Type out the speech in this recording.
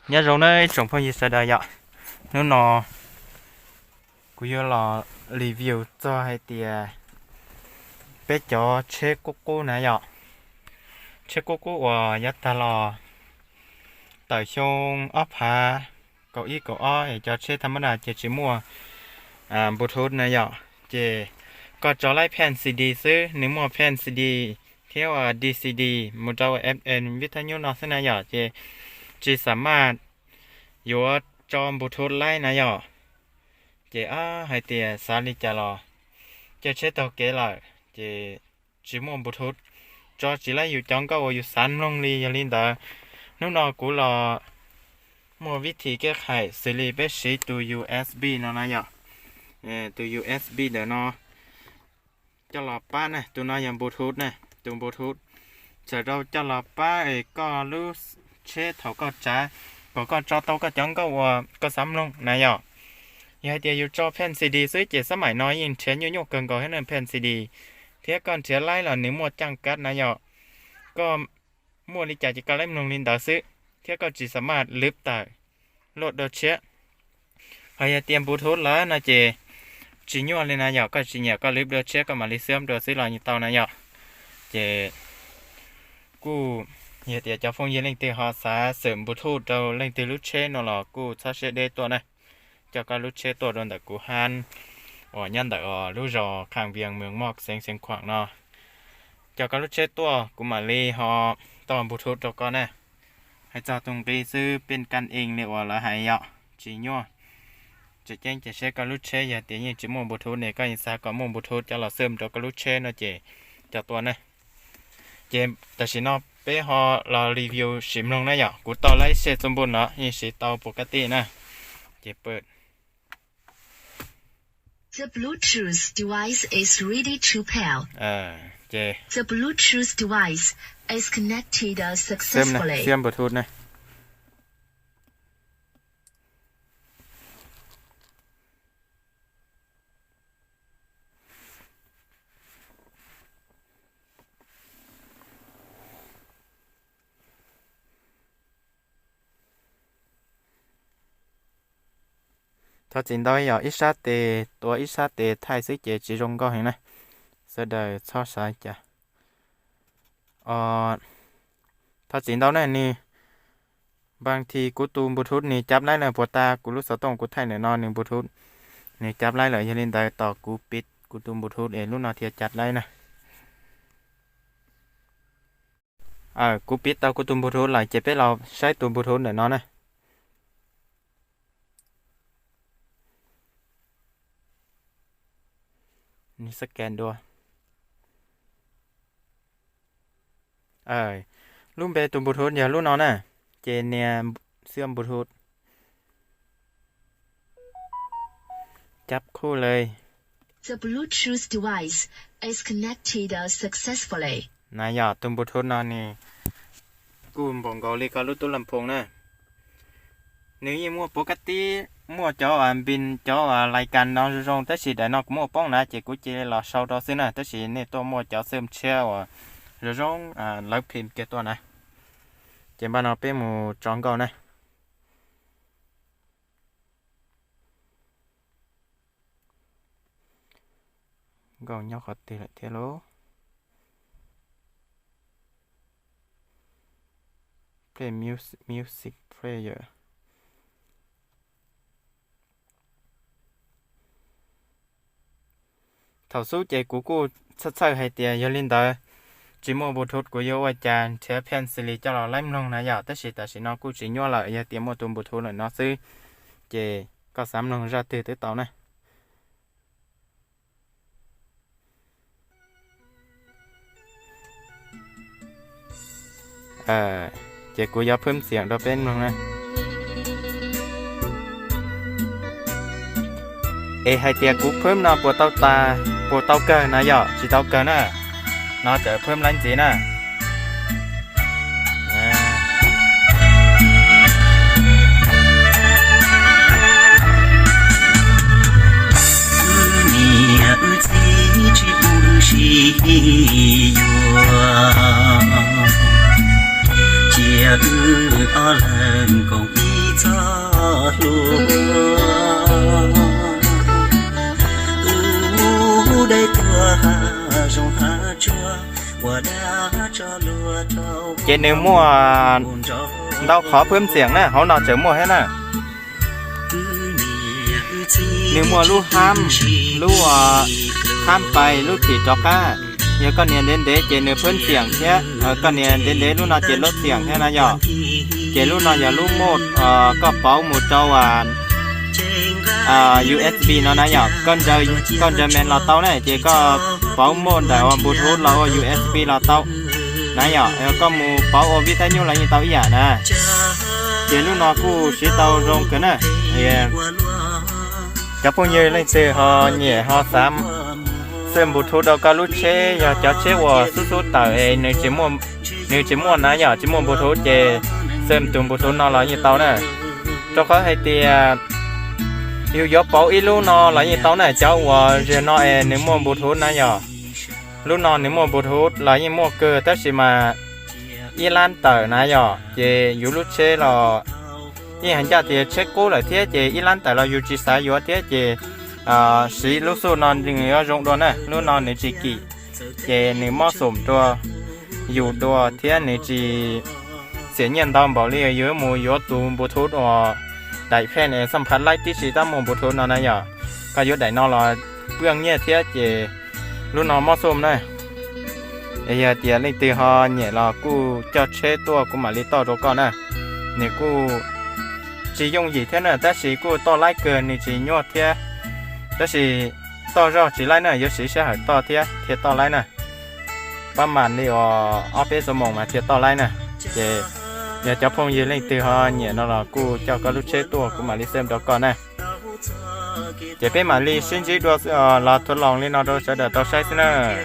nhớ rồi đấy trồng phong gì sẽ đây ạ nếu nó cũng như là review cho hai tia bé cho chế cô này ạ chế cô và nhất là tại xong ốp hà cậu ý cậu để cho chế thăm là chỉ mua Bluetooth này ạ chếก็จะไล่แผ่น CD ซื้อหนึ่งหม้อแผ่น CD เที่ยวDCD มุดเอา FN วิทยุนอสนายอจะสามารถอยู่จอมบลูทูธไล่นายอจะให้เตียสาลิจะรอจะเช็ดตัวเกล่ะจะจิมบลูทูธจอจะไล่อยู่จังก็อยู่สันลงลีอย่างนี้เด้อนู่นนอกูรอมัววิธีแก้ไขสิริไปใช้ตัว USB นอนายอตัว USB เด้อนอจะหลับป้าเนี่ยตัวน้อยอย่างบลูทูธเนี่ยตัวบลูทูธจะเราจะหลับป้าก็รู้เช็ดเขาก็จ่ายก็จอโตก็จังก็ซ้ำลงนายยายเดียวอยู่จอแผ่นซีดีซื้อเจ็ดสมัยน้อยยินเชียนยุ่งเกินก็ให้เนินแผ่นซีดีเทียก่อนเชียไล่หล่อหนึ่งหมดจังกัดนายก็มั่วลิจ่ายจะการเล่มลงลินดาซื้อเทียก็จีสามารถลิฟต์แต่โหลดโดยเช็ดให้เตรียมบลูทูธแล้วนะเจจีนวดเลยนะยอก็จีเนี่ยก็ลิฟต์โดยเช็คก็มาลิเซียมโดยซื้อหล่อยี่เตานะยอเจกูเฮียเตียจะฟงยี่เล่งตีหอสาเสริมบลูทูธเราเล่งตีลูกเชนนอหล่อกูชาเชเดตัวนะจะก็ลูกเชนตัวโดนแต่กูฮันยันแต่ลูกรอข้างเวียงเมืองมอกเสียงขวางเนาะจะก็ลูกเชนตัวกูมาลีหอตอนบลูทูธตัวก็นะให้เจ้าตรงตีซื้อเป็นกันเองเนี่ยว่าละหายยอจีนวดจะแจ้งจะเช็คกับลูกเชยอย่าเตียงจิมงบลูทูธเนี่ยก็อินซากับมงบลูทูธจะเราเสริมตัวกับลูกเชนะเจจากตัวนะเจแต่สินอเป้ฮอเรารีวิวชิมลงนะอย่ากูต่อไล่เสร็จสมบูรณ์เนาะนี่สิต่อปกตินะเจเปิด The Bluetooth device is ready to pair เจ The Bluetooth device is connected เสียมนะ successfully เสียมบลูทูธนะถ้าจริงด้วยอิสระเตตัวอิสระเตไทยซื้อเจจีรงก็เห็นนะเสด็จชอบสายจ้ะถ้าจริงด้วยนี่บางทีกูตูมบลูทูธนี่จับได้เลยปวดตากูรู้สึกต้องกูไทยเนี่ยนอนหนึ่งบลูทูธนี่จับได้เลยยันลินได้ต่อกูปิดกูตูมบลูทูธรุ่นนอเทียจัดได้นะกูปิดต่อกูตูมบลูทูธหลายเจ็บไปเราใช้ตูมบลูทูธเนี่ยนอนนะนี่สแกนด้วยรุ่นเบตุมบลูทูธอย่ารุ่นนอนนะเจนเนี่ยเสื่อมบลูทูธจับคู่เลย The Bluetooth device is connected successfully นายหยอดตุมบลูทูธนอนนี่กูบอกเกาหลีก็รู้ตัวลำโพงนะnếu như mua ปกติmua cho pin cho lại cần nó rong tới chỉ để nó mua bóng này chỉ có chỉ là sau đó xí này tới chỉ nên tôi mua cho xem treo rồi rong lấy phim cáiตัวnày chỉ bao nó bé mù tròn câu này câu nhau khó tỷ lại thế lố play music player thầu số chạy của cô sắp sửa hay tiền giờ linh tới chỉ mua bút thút của yêu chàng chế pencil cho nó lấy lông này giờ tất sĩ nó cũng chỉ nhỏ lại giờ tiền mua tôm bút thút là nóซื้อchế có sắm lông ra từ tới tàu này chế của yêu phím xiềng đó bên lông này hay tiền của phím nó của tàu ta của tàu cờ này giờ chỉ tàu cờ nè nó trở phím lánh gì nè只不是缘。ở lần còn đi cho lúa đây tua rong hà chua và đã cho lúa trâu เจนึงมั่วเราขอเพิ่มเสียงนะเขานอนเจอมั่วให้นะนึงมั่วลูกห้ามลูกข้ามไปลูกขี่จอก้าเดี๋ยวก็เนียนเด่นเดเจนึงเพิ่มเสียงแค่ก็เนียนเด่นเดลูกนอนเจลดเสียงแค่นั้นหยอเจลูกนอนอย่าลูกโมดก็เป้าหมูเจ้าUSB เนาะนะหยอก้อนจะแมนเราเต้าเนี่ยเจก็เป้าโมดแต่ว่าบลูทูธเรา USB เราเต้านะหยอแล้วก็มูเป้าวิทยุอะไรอย่างเต้าอีกนะเจลูกนอนกูสีเต้าลงกันนะจะพูดเยอะเลยเจอฮอเนี่ยฮอซ้ำเส้นบลูทูธเราก็รู้เชยอยากจะเชว่าสู้ๆต่อในจิมวนนะอยากจิมวนบลูทูธเจเส้นตุ่มบลูทูธนอนเราอย่างเต้าเนี่ยเจ้าเขาให้เตียอยู่ยกเป้าอีลูกนอนเราอย่างเต้าเนี่ยเจ้าว่าเจนอในมวนบลูทูธนะอยากลูกนอนในมวนบลูทูธเราอย่างมวนเกิดแต่สิมาอีลันเตอร์นะอยากเจอยู่รู้เชเรายี่หันจะเจเช็คกู้เลยเทียเจอีลันแต่เราอยู่จีสายอยู่เทียเจสีลูกสูนอนจึงเหลือจงตัวน่ะลูกนอนในจีกีเจในหม้อสมตัวอยู่ตัวเทียในจีเสียเงินตามบอกเลยเยอะมูยอดตูมบลูทูธอ๋อได้แค่ในสัมผัสไล่ที่สีตั้มมูบลูทูธนอนนะอย่าก็ยอดได้นอนรอเบื้องเงี้ยเทียเจลูกนอนหม้อสมน่ะเอียเตียเล่นตีฮอเนี่ยเรากูจะเช็ดตัวกูมาลิต่อตัวก่อนน่ะเนี่ยกูchỉ dùng gì thế nữa, ta chỉ cô to lại cờ này chỉ nhọt thế, ta chỉ to ra chỉ lại nữa, yếu chỉ sẽ hỏi to thế, thế to lại nữa,ประมาณนี้ở bên sông mông mà thế to lại nữa, để cho phong gì lên từ họ nhẹ nó là cô cho cái lúc chế tua của mà đi xem đó con này, để bên mà đi xin chỉ đua làทดลองlên nó đâu sẽ được tao sai thế nữa.